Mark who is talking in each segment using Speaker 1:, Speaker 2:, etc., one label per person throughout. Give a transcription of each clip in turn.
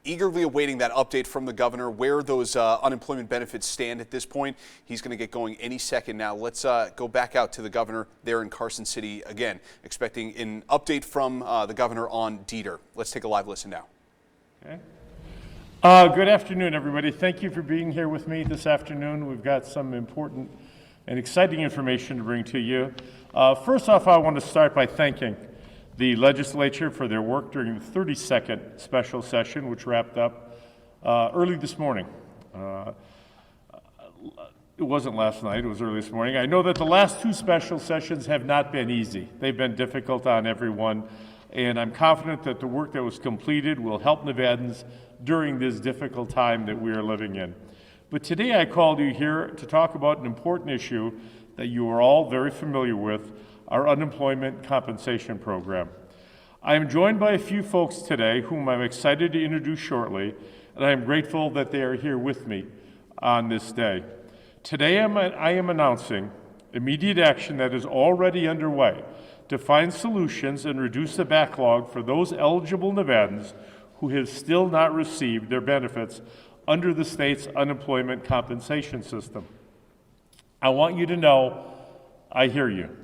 Speaker 1: eagerly awaiting that update from the governor, where those unemployment benefits stand at this point. He's going to get going any second now. Let's go back out to the governor there in Carson City again, expecting an update from the governor on Dieter. Let's take a live listen now.
Speaker 2: Okay. Good afternoon, everybody. Thank you for being here with me this afternoon. We've got some important and exciting information to bring to you. First off, I want to start by thanking the legislature for their work during the 32nd special session, which wrapped up early this morning. It wasn't last night, it was early this morning. I know that the last two special sessions have not been easy. They've been difficult on everyone, and I'm confident that the work that was completed will help Nevadans during this difficult time that we are living in. But today I called you here to talk about an important issue that you are all very familiar with, our unemployment compensation program. I am joined by a few folks today whom I'm excited to introduce shortly, and I am grateful that they are here with me on this day. Today I am announcing immediate action that is already underway to find solutions and reduce the backlog for those eligible Nevadans who have still not received their benefits under the state's unemployment compensation system. I want you to know I hear you.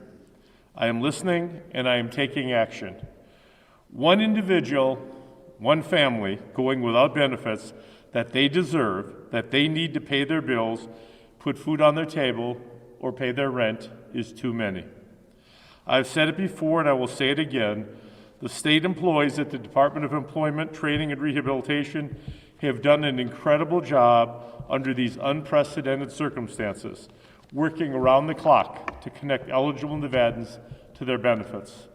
Speaker 2: I am listening and I am taking action. One individual, one family going without benefits that they deserve, that they need to pay their bills, put food on their table, or pay their rent is too many. I've said it before and I will say it again. The state employees at the Department of Employment, Training, and Rehabilitation have done an incredible job under these unprecedented circumstances, working around the clock to connect eligible Nevadans to their benefits.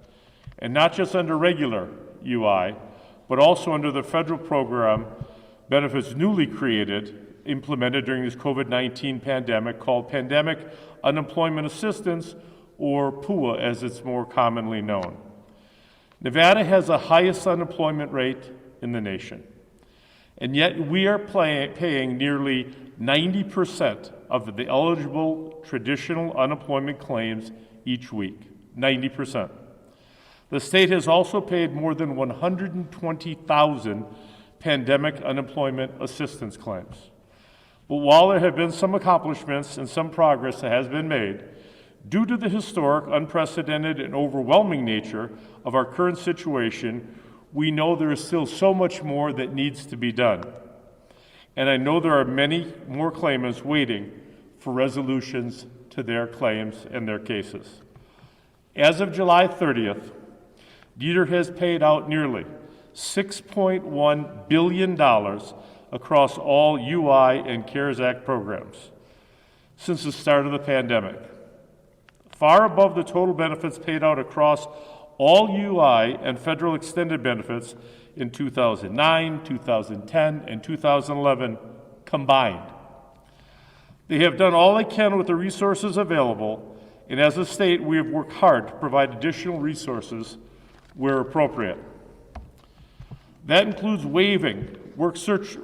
Speaker 2: And not just under regular UI, but also under the federal program, benefits newly created, implemented during this COVID-19 pandemic, called Pandemic Unemployment Assistance, or PUA as it's more commonly known. Nevada has the highest unemployment rate in the nation. And yet we are paying nearly 90% of the eligible traditional unemployment claims each week, 90%. The state has also paid more than 120,000 pandemic unemployment assistance claims. But while there have been some accomplishments and some progress that has been made, due to the historic, unprecedented, and overwhelming nature of our current situation, we know there is still so much more that needs to be done. And I know there are many more claimants waiting for resolutions to their claims and their cases. As of July 30th, Dieter has paid out nearly $6.1 billion across all UI and CARES Act programs since the start of the pandemic, far above the total benefits paid out across all UI and federal extended benefits in 2009, 2010, and 2011 combined. They have done all they can with the resources available, and as a state, we have worked hard to provide additional resources where appropriate. That includes waiving work search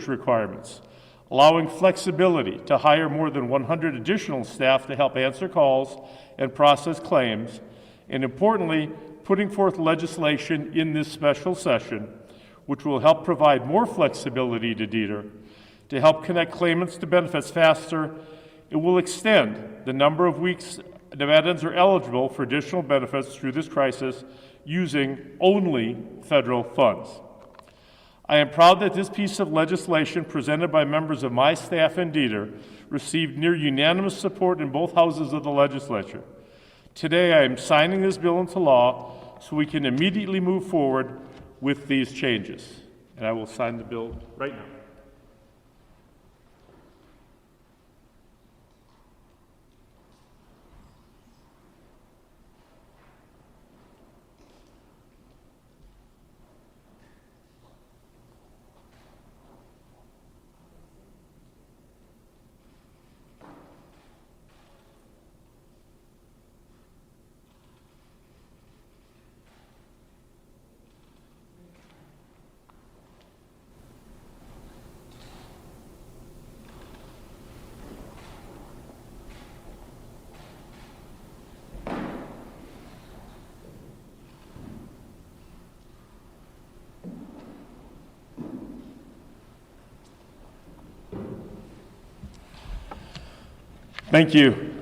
Speaker 2: requirements, allowing flexibility to hire more than 100 additional staff to help answer calls and process claims, and importantly, putting forth legislation in this special session, which will help provide more flexibility to Dieter, to help connect claimants to benefits faster. It will extend the number of weeks Nevadans are eligible for additional benefits through this crisis using only federal funds. I am proud that this piece of legislation presented by members of my staff and Dieter received near unanimous support in both houses of the legislature. Today I am signing this bill into law so we can immediately move forward with these changes. And I will sign the bill right now. Thank you.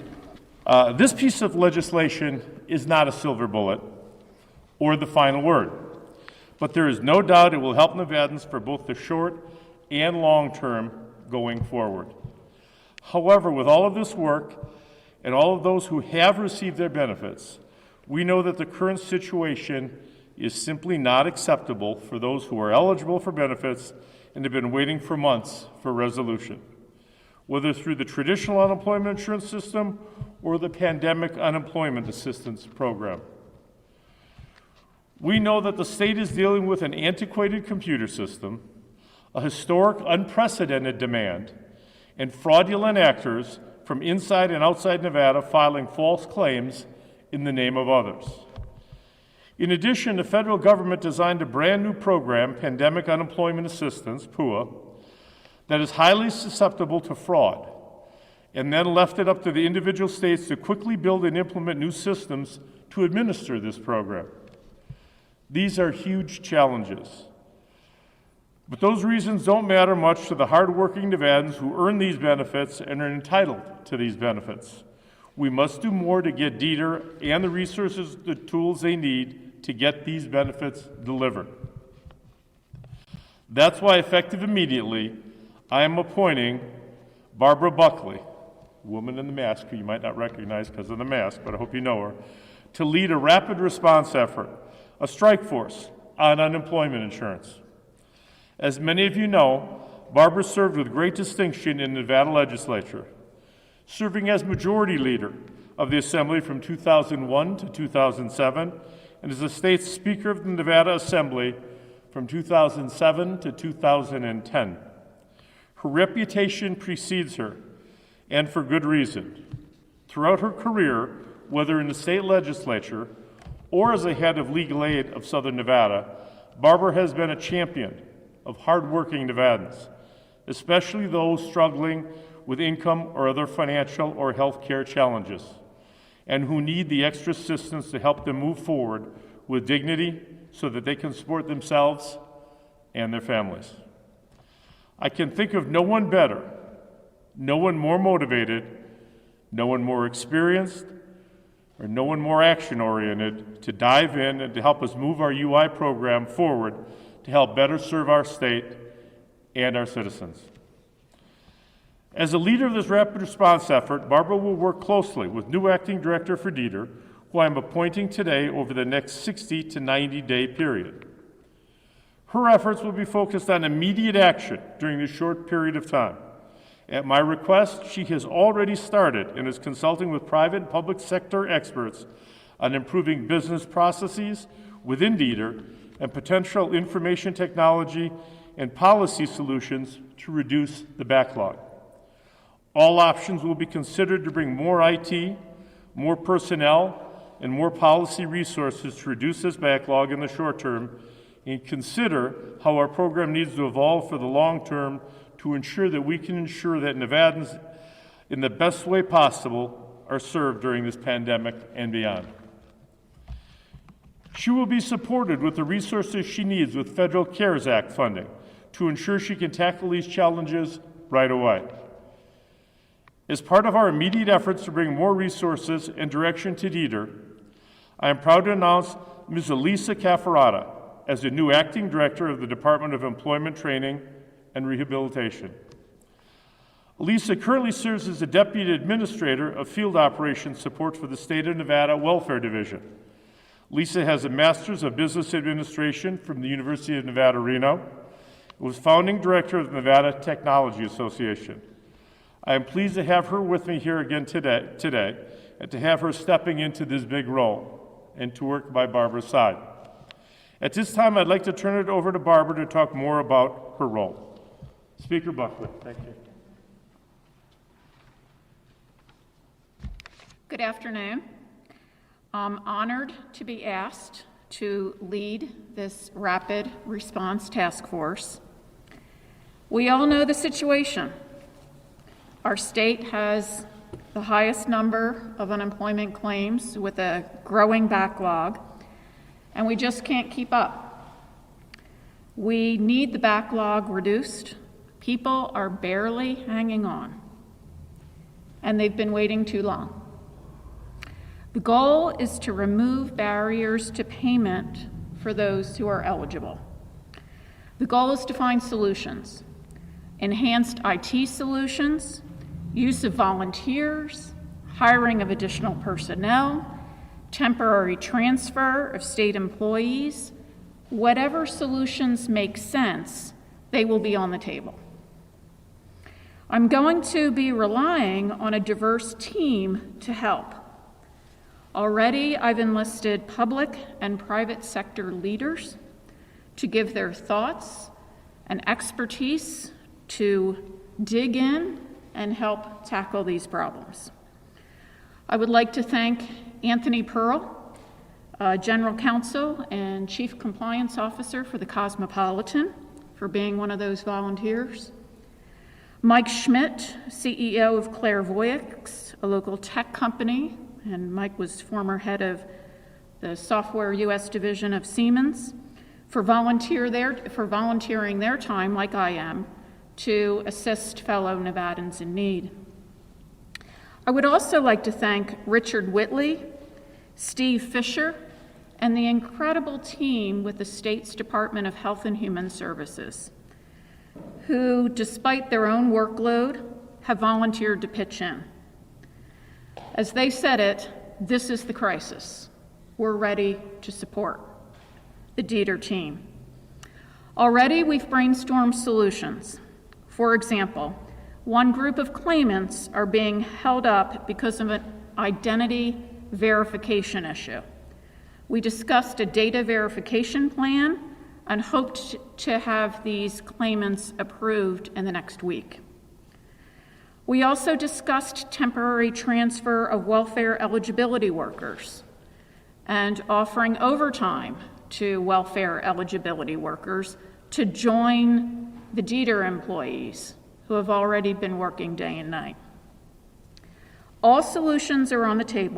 Speaker 2: This piece of legislation is not a silver bullet or the final word, but there is no doubt it will help Nevadans for both the short and long term going forward. However, with all of this work and all of those who have received their benefits, we know that the current situation is simply not acceptable for those who are eligible for benefits and have been waiting for months for resolution, whether through the traditional unemployment insurance system or the pandemic unemployment assistance program. We know that the state is dealing with an antiquated computer system, a historic unprecedented demand, and fraudulent actors from inside and outside Nevada filing false claims in the name of others. In addition, the federal government designed a brand new program, Pandemic Unemployment Assistance, PUA, that is highly susceptible to fraud, and then left it up to the individual states to quickly build and implement new systems to administer this program. These are huge challenges. But those reasons don't matter much to the hardworking Nevadans who earn these benefits and are entitled to these benefits. We must do more to get DETR and the resources, the tools they need to get these benefits delivered. That's why, effective immediately, I am appointing Barbara Buckley, woman in the mask who you might not recognize because of the mask, but I hope you know her, to lead a rapid response effort, a strike force on unemployment insurance. As many of you know, Barbara served with great distinction in the Nevada legislature, serving as majority leader of the Assembly from 2001 to 2007, and as the state's Speaker of the Nevada Assembly from 2007 to 2010. Her reputation precedes her, and for good reason. Throughout her career, whether in the state legislature or as a head of legal aid of Southern Nevada, Barbara has been a champion of hardworking Nevadans, especially those struggling with income or other financial or health care challenges, and who need the extra assistance to help them move forward with dignity so that they can support themselves and their families. I can think of no one better, no one more motivated, no one more experienced, or no one more action-oriented to dive in and to help us move our UI program forward to help better serve our state and our citizens. As a leader of this rapid response effort, Barbara will work closely with new acting director for DETR, who I am appointing today over the next 60 to 90-day period. Her efforts will be focused on immediate action during this short period of time. At my request, she has already started and is consulting with private and public sector experts on improving business processes within DETR and potential information technology and policy solutions to reduce the backlog. All options will be considered to bring more IT, more personnel, and more policy resources to reduce this backlog in the short term, and consider how our program needs to evolve for the long term to ensure that we can ensure that Nevadans, in the best way possible, are served during this pandemic and beyond. She will be supported with the resources she needs with Federal CARES Act funding to ensure she can tackle these challenges right away. As part of our immediate efforts to bring more resources and direction to DETR, I am proud to announce Ms. Elisa Cafferata as the new acting director of the Department of Employment Training and Rehabilitation. Elisa currently serves as the Deputy Administrator of Field Operations Support for the State of Nevada Welfare Division. Lisa has a Master's of Business Administration from the University of Nevada, Reno, and was founding director of the Nevada Technology Association. I am pleased to have her with me here again today, and to have her stepping into this big role and to work by Barbara's side. At this time, I'd like to turn it over to Barbara to talk more about her role. Speaker Buckley, thank you.
Speaker 3: Good afternoon. I'm honored to be asked to lead this rapid response task force. We all know the situation. Our state has the highest number of unemployment claims with a growing backlog, and we just can't keep up. We need the backlog reduced. People are barely hanging on. and they've been waiting too long. The goal is to remove barriers to payment for those who are eligible. The goal is to find solutions, enhanced IT solutions, use of volunteers, hiring of additional personnel, temporary transfer of state employees. Whatever solutions make sense, they will be on the table. I'm going to be relying on a diverse team to help. Already, I've enlisted public and private sector leaders to give their thoughts and expertise to dig in and help tackle these problems. I would like to thank Anthony Pearl, General Counsel and Chief Compliance Officer for the Cosmopolitan, for being one of those volunteers. Mike Schmidt, CEO of Clairvoyix, a local tech company, and Mike was former head of the software US division of Siemens, for volunteering their time, like I am, to assist fellow Nevadans in need. I would also like to thank Richard Whitley, Steve Fisher, and the incredible team with the state's Department of Health and Human Services, who, despite their own workload, have volunteered to pitch in. As they said it, this is the crisis. We're ready to support the Dieter team. Already, we've brainstormed solutions. For example, one group of claimants are being held up because of an identity verification issue. We discussed a data verification plan and hoped to have these claimants approved in the next week. We also discussed temporary transfer of welfare eligibility workers and offering overtime to welfare eligibility workers to join the Dieter employees who have already been working day and night. All solutions are on the table,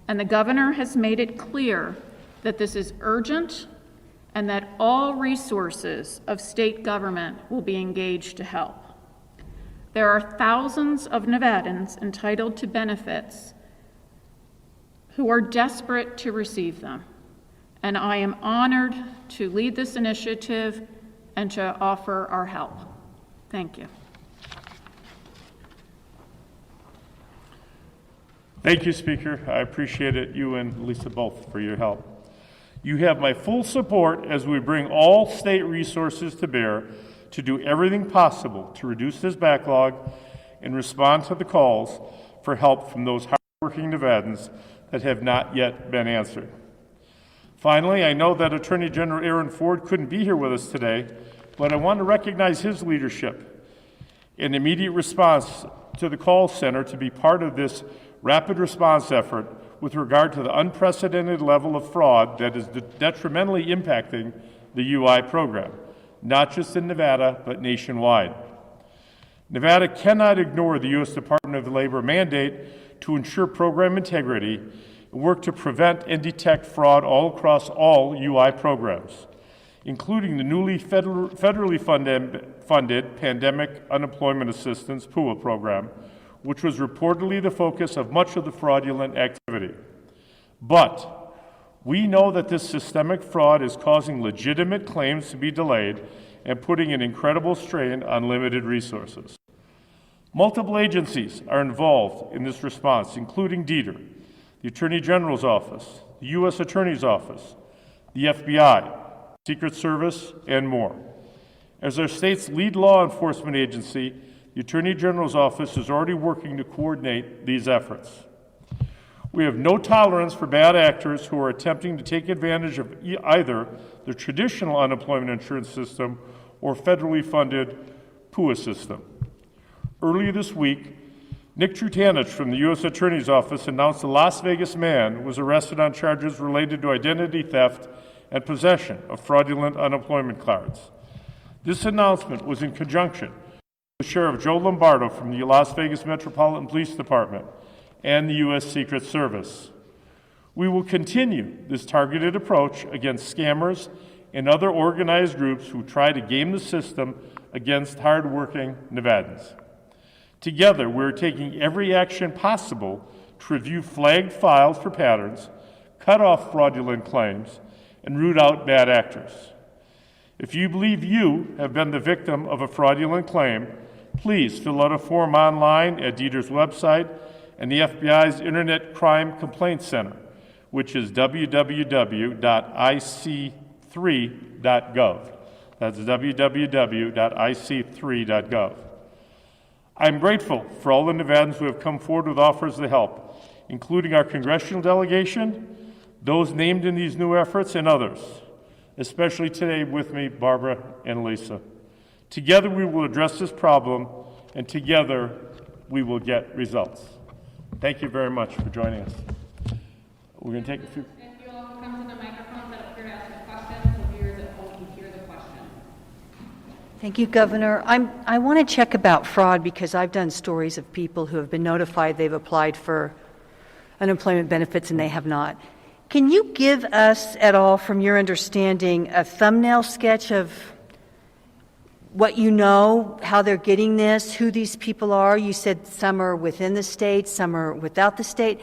Speaker 3: and the governor has made it clear that this is urgent and that all resources of state government will be engaged to help. There are thousands of Nevadans entitled to benefits who are desperate to receive them, and I am honored to lead this initiative and to offer our help. Thank you.
Speaker 2: Thank you, Speaker. I appreciate it, you and Lisa both, for your help. You have my full support as we bring all state resources to bear to do everything possible to reduce this backlog and respond to the calls for help from those hardworking Nevadans that have not yet been answered. Finally, I know that Attorney General Aaron Ford couldn't be here with us today, but I want to recognize his leadership and immediate response to the call center to be part of this rapid response effort with regard to the unprecedented level of fraud that is detrimentally impacting the UI program, not just in Nevada, but nationwide. Nevada cannot ignore the U.S. Department of Labor mandate to ensure program integrity and work to prevent and detect fraud all across all UI programs, including the newly federally funded Pandemic Unemployment Assistance PUA program, which was reportedly the focus of much of the fraudulent activity. But we know that this systemic fraud is causing legitimate claims to be delayed and putting an incredible strain on limited resources. Multiple agencies are involved in this response, including Dieter, the Attorney General's Office, the U.S. Attorney's Office, the FBI, Secret Service, and more. As our state's lead law enforcement agency, the Attorney General's Office is already working to coordinate these efforts. We have no tolerance for bad actors who are attempting to take advantage of either the traditional unemployment insurance system or federally funded PUA system. Earlier this week, Nick Trutanich from the U.S. Attorney's Office announced a Las Vegas man was arrested on charges related to identity theft and possession of fraudulent unemployment cards. This announcement was in conjunction with Sheriff Joe Lombardo from the Las Vegas Metropolitan Police Department and the U.S. Secret Service. We will continue this targeted approach against scammers and other organized groups who try to game the system against hardworking Nevadans. Together, we're taking every action possible to review flagged files for patterns, cut off fraudulent claims, and root out bad actors. If you believe you have been the victim of a fraudulent claim, please fill out a form online at Dieter's website and the FBI's Internet Crime Complaint Center, which is www.ic3.gov. That's www.ic3.gov. I'm grateful for all the Nevadans who have come forward with offers to help, including our congressional delegation, those named in these new efforts, and others, especially today with me, Barbara and Lisa. Together we will address this problem, and together we will get results. Thank you very much for joining us. We're going to take a few.
Speaker 4: If you all come to the microphones that appear to ask a question, so viewers at home can hear the question.
Speaker 5: Thank you, Governor. I want to check about fraud because I've done stories of people who have been notified they've applied for unemployment benefits and they have not. Can you give us at all, from your understanding, a thumbnail sketch of what you know, how they're getting this, who these people are? You said some are within the state, some are without the state.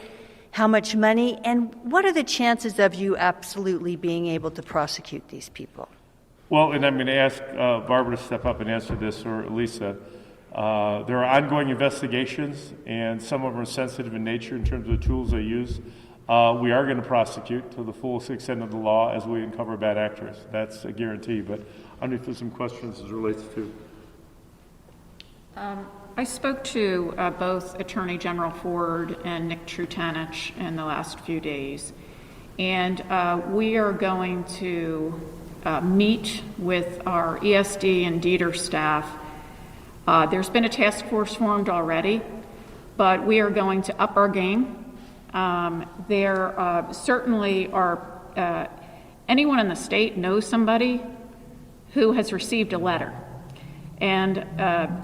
Speaker 5: How much money? And what are the chances of you absolutely being able to prosecute these people?
Speaker 2: Well, and I'm going to ask Barbara to step up and answer this, or Lisa. There are ongoing investigations, and some of them are sensitive in nature in terms of the tools they use. We are going to prosecute to the fullest extent of the law as we uncover bad actors. That's a guarantee. But I don't know if there's some questions as it relates to.
Speaker 3: I spoke to both Attorney General Ford and Nick Trutanich in the last few days, and we are going to meet with our ESD and Dieter staff. There's been a task force formed already, but we are going to up our game. There certainly are, anyone in the state knows somebody who has received a letter and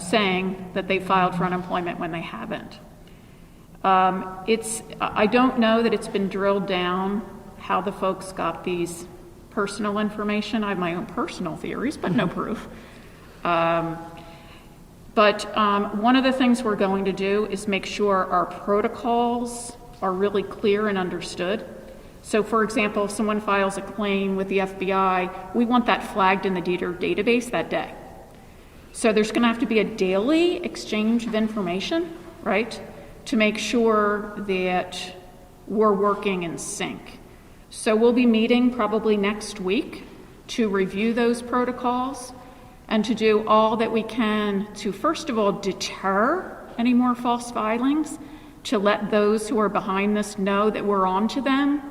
Speaker 3: saying that they filed for unemployment when they haven't. I don't know that it's been drilled down how the folks got these personal information. I have my own personal theories, but no proof. But one of the things we're going to do is make sure our protocols are really clear and understood. So for example, if someone files a claim with the FBI, we want that flagged in the Dieter database that day. So there's going to have to be a daily exchange of information, right, to make sure that we're working in sync. So we'll be meeting probably next week to review those protocols and to do all that we can to, first of all, deter any more false filings, to let those who are behind this know that we're on to them,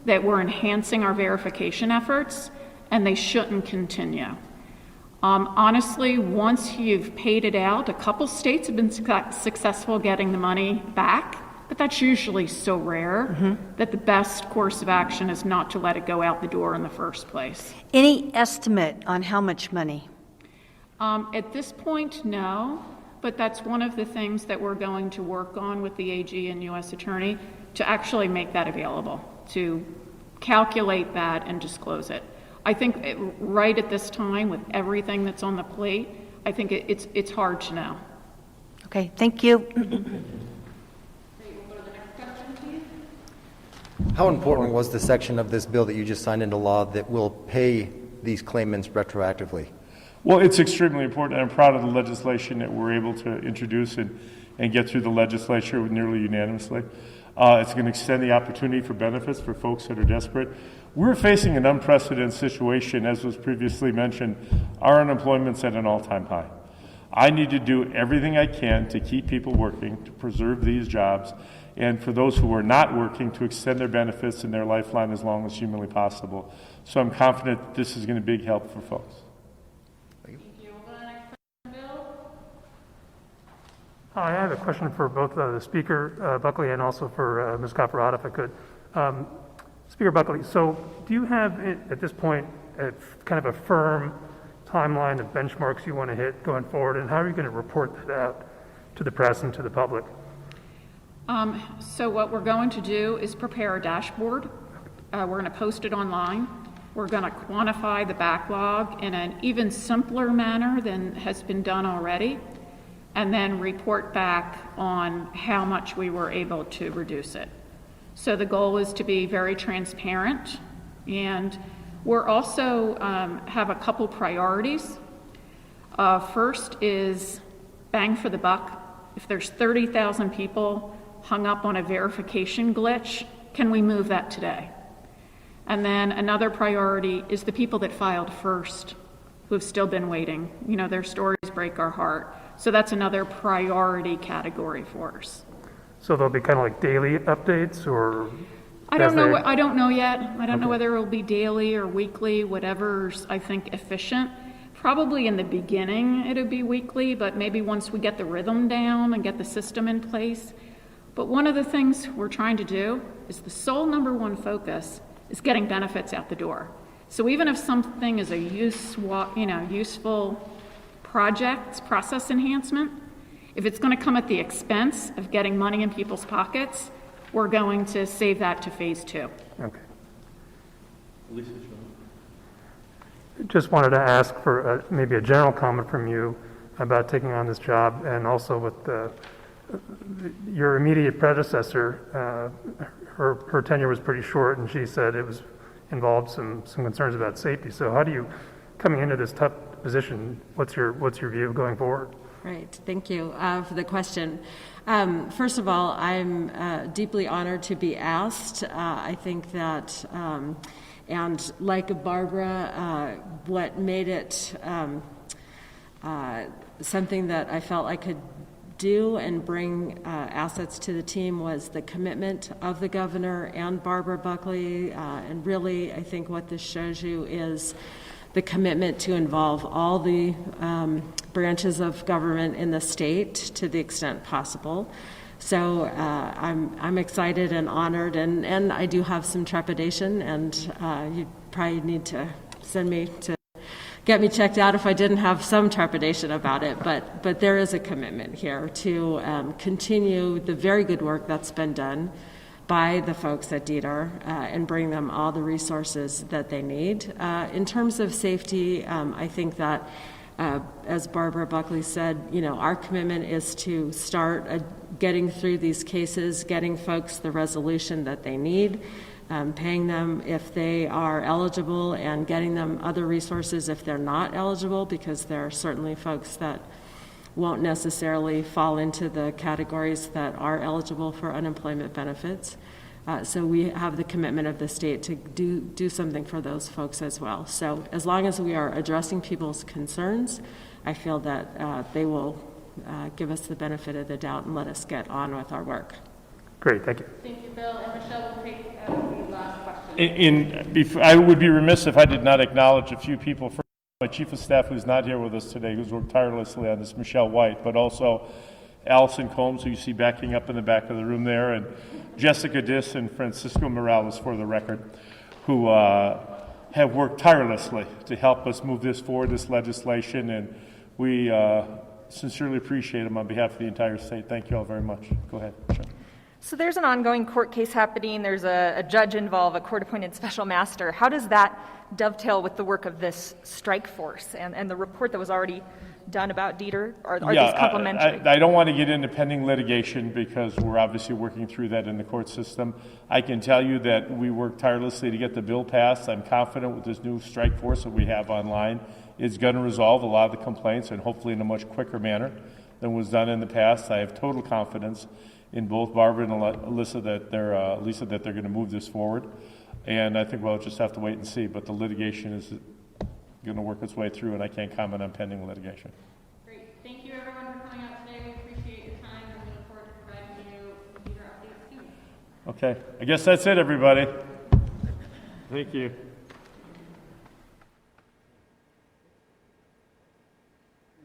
Speaker 3: that we're enhancing our verification efforts, and they shouldn't continue. Honestly, once you've paid it out, a couple states have been successful getting the money back, but that's usually so rare that the best course of action is not to let it go out the door in the first place.
Speaker 5: Any estimate on how much money?
Speaker 3: At this point, no, but that's one of the things that we're going to work on with the AG and U.S. Attorney to actually make that available, to calculate that and disclose it. I think right at this time, with everything that's on the plate, I think it's hard to know.
Speaker 5: Okay, thank you.
Speaker 6: How important was the section of this bill that you just signed into law that will pay these claimants retroactively?
Speaker 2: Well, it's extremely important. I'm proud of the legislation that we're able to introduce and get through the legislature nearly unanimously. It's going to extend the opportunity for benefits for folks that are desperate. We're facing an unprecedented situation, as was previously mentioned. Our unemployment's at an all-time high. I need to do everything I can to keep people working, to preserve these jobs, and for those who are not working, to extend their benefits and their lifeline as long as humanly possible. So I'm confident this is going to be a big help for folks.
Speaker 7: Hi, I have a question for both the Speaker, Buckley, and also for Ms. Caparata, if I could. Speaker Buckley, so do you have, at this point, kind of a firm timeline of benchmarks you want to hit going forward, and how are you going to report that out to the press and to the public?
Speaker 3: So what we're going to do is prepare a dashboard. We're going to post it online. We're going to quantify the backlog in an even simpler manner than has been done already. and then report back on how much we were able to reduce it. So the goal is to be very transparent, and we're also have a couple priorities. First is bang for the buck. If there's 30,000 people hung up on a verification glitch, can we move that today? And then another priority is the people that filed first, who have still been waiting. You know, their stories break our heart. So that's another priority category for us.
Speaker 7: So there'll be kind of like daily updates, or?
Speaker 3: I don't know. I don't know yet. I don't know whether it will be daily or weekly, whatever's, I think, efficient. Probably in the beginning it'll be weekly, but maybe once we get the rhythm down and get the system in place. But one of the things we're trying to do is the sole number one focus is getting benefits out the door. So even if something is a useful project, process enhancement, if it's going to come at the expense of getting money in people's pockets, we're going to save that to phase 2.
Speaker 7: Okay. Just wanted to ask for maybe a general comment from you about taking on this job, and also with your immediate predecessor. Her tenure was pretty short, and she said it was involved some concerns about safety. So how do you, coming into this tough position, what's your view going forward?
Speaker 8: Right. Thank you for the question. First of all, I'm deeply honored to be asked. I think that, and like Barbara, what made it something that I felt I could do and bring assets to the team was the commitment of the governor and Barbara Buckley. And really, I think what this shows you is the commitment to involve all the branches of government in the state to the extent possible. So I'm excited and honored, and I do have some trepidation, and you probably need to send me to get me checked out if I didn't have some trepidation about it. But there is a commitment here to continue the very good work that's been done by the folks at DETR and bring them all the resources that they need. In terms of safety, I think that, as Barbara Buckley said, our commitment is to start getting through these cases, getting folks the resolution that they need, paying them if they are eligible, and getting them other resources if they're not eligible, because there are certainly folks that won't necessarily fall into the categories that are eligible for unemployment benefits. So we have the commitment of the state to do something for those folks as well. So as long as we are addressing people's concerns, I feel that they will give us the benefit of the doubt and let us get on with our work.
Speaker 7: Great, thank you.
Speaker 4: Thank you, Bill. And Michelle will take the last question.
Speaker 2: I would be remiss if I did not acknowledge a few people. First, my chief of staff, who's not here with us today, who's worked tirelessly on this, Michelle White, but also Allison Combs, who you see backing up in the back of the room there, and Jessica Diss and Francisco Morales, for the record, who have worked tirelessly to help us move this forward, this legislation, and we sincerely appreciate them on behalf of the entire state. Thank you all very much. Go ahead, Michelle.
Speaker 9: So there's an ongoing court case happening. There's a judge involved, a court-appointed special master. How does that dovetail with the work of this strike force and the report that was already done about DETR? Are these complementary?
Speaker 2: I don't want to get into pending litigation because we're obviously working through that in the court system. I can tell you that we worked tirelessly to get the bill passed. I'm confident with this new strike force that we have online, it's going to resolve a lot of the complaints, and hopefully in a much quicker manner than was done in the past. I have total confidence in both Barbara and Lisa that they're going to move this forward. And I think we'll just have to wait and see. But the litigation is going to work its way through, and I can't comment on pending litigation.
Speaker 4: Great. Thank you, everyone, for coming out today. We appreciate your time, and we look forward to providing you DETR updates soon.
Speaker 2: Okay. I guess that's it, everybody. Thank you.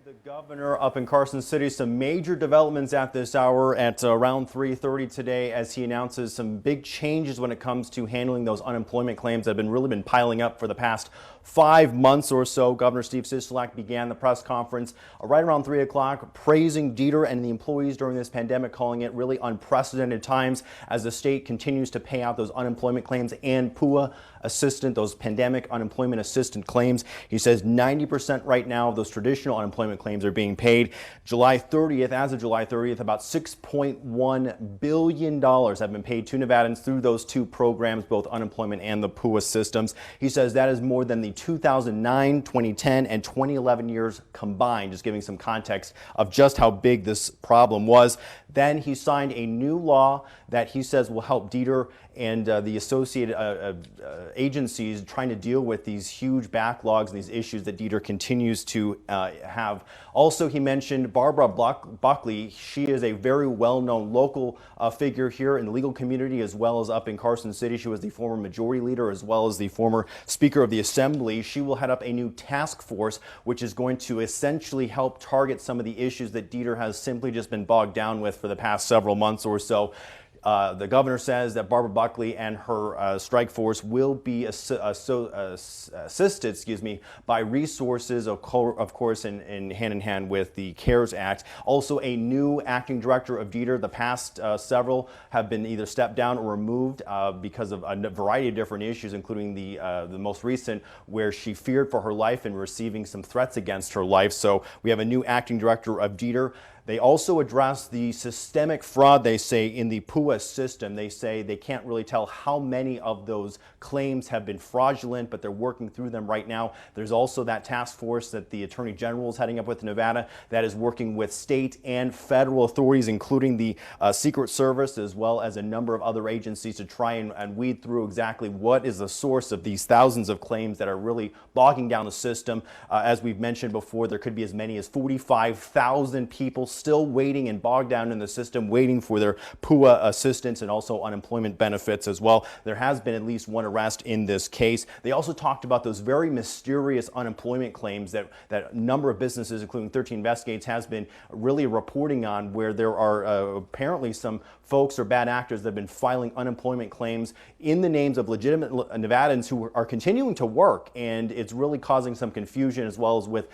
Speaker 10: The governor up in Carson City, some major developments at this hour at around 3:30 today as he announces some big changes when it comes to handling those unemployment claims that have really been piling up for the past 5 months or so. Governor Steve Sisolak began the press conference right around 3 o'clock, praising DETR and the employees during this pandemic, calling it really unprecedented times as the state continues to pay out those unemployment claims and PUA assistant, those pandemic unemployment assistant claims. He says 90% right now of those traditional unemployment claims are being paid. July 30th, as of July 30th, about $6.1 billion have been paid to Nevadans through those two programs, both unemployment and the PUA systems. He says that is more than the 2009, 2010, and 2011 years combined, just giving some context of just how big this problem was. Then he signed a new law that he says will help Dieter and the associated agencies trying to deal with these huge backlogs and these issues that Dieter continues to have. Also, he mentioned Barbara Buckley. She is a very well-known local figure here in the legal community as well as up in Carson City. She was the former majority leader as well as the former Speaker of the Assembly. She will head up a new task force which is going to essentially help target some of the issues that Dieter has simply just been bogged down with for the past several months or so. The governor says that Barbara Buckley and her strike force will be assisted, by resources, of course, in hand with the CARES Act. Also, a new acting director of Dieter. The past several have been either stepped down or removed because of a variety of different issues, including the most recent, where she feared for her life and receiving some threats against her life. So we have a new acting director of Dieter. They also address the systemic fraud, they say, in the PUA system. They say they can't really tell how many of those claims have been fraudulent, but they're working through them right now. There's also that task force that the Attorney General is heading up with Nevada that is working with state and federal authorities, including the Secret Service, as well as a number of other agencies to try and weed through exactly what is the source of these thousands of claims that are really bogging down the system. As we've mentioned before, there could be as many as 45,000 people still waiting and bogged down in the system, waiting for their PUA assistance and also unemployment benefits as well. There has been at least one arrest in this case. They also talked about those very mysterious unemployment claims that a number of businesses, including 13 Investigates, has been really reporting on, where there are apparently some folks or bad actors that have been filing unemployment claims in the names of legitimate Nevadans who are continuing to work, and it's really causing some confusion as well as with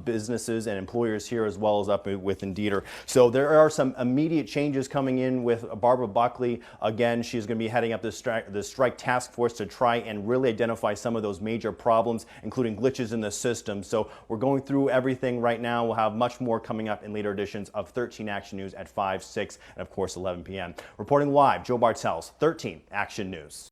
Speaker 10: businesses and employers here as well as up within Dieter. So there are some immediate changes coming in with Barbara Buckley. Again, she's going to be heading up the strike task force to try and really identify some of those major problems, including glitches in the system. So we're going through everything right now. We'll have much more coming up in later editions of 13 Action News at 5, 6, and of course 11 p.m. Reporting live, Joe Bartels, 13 Action News.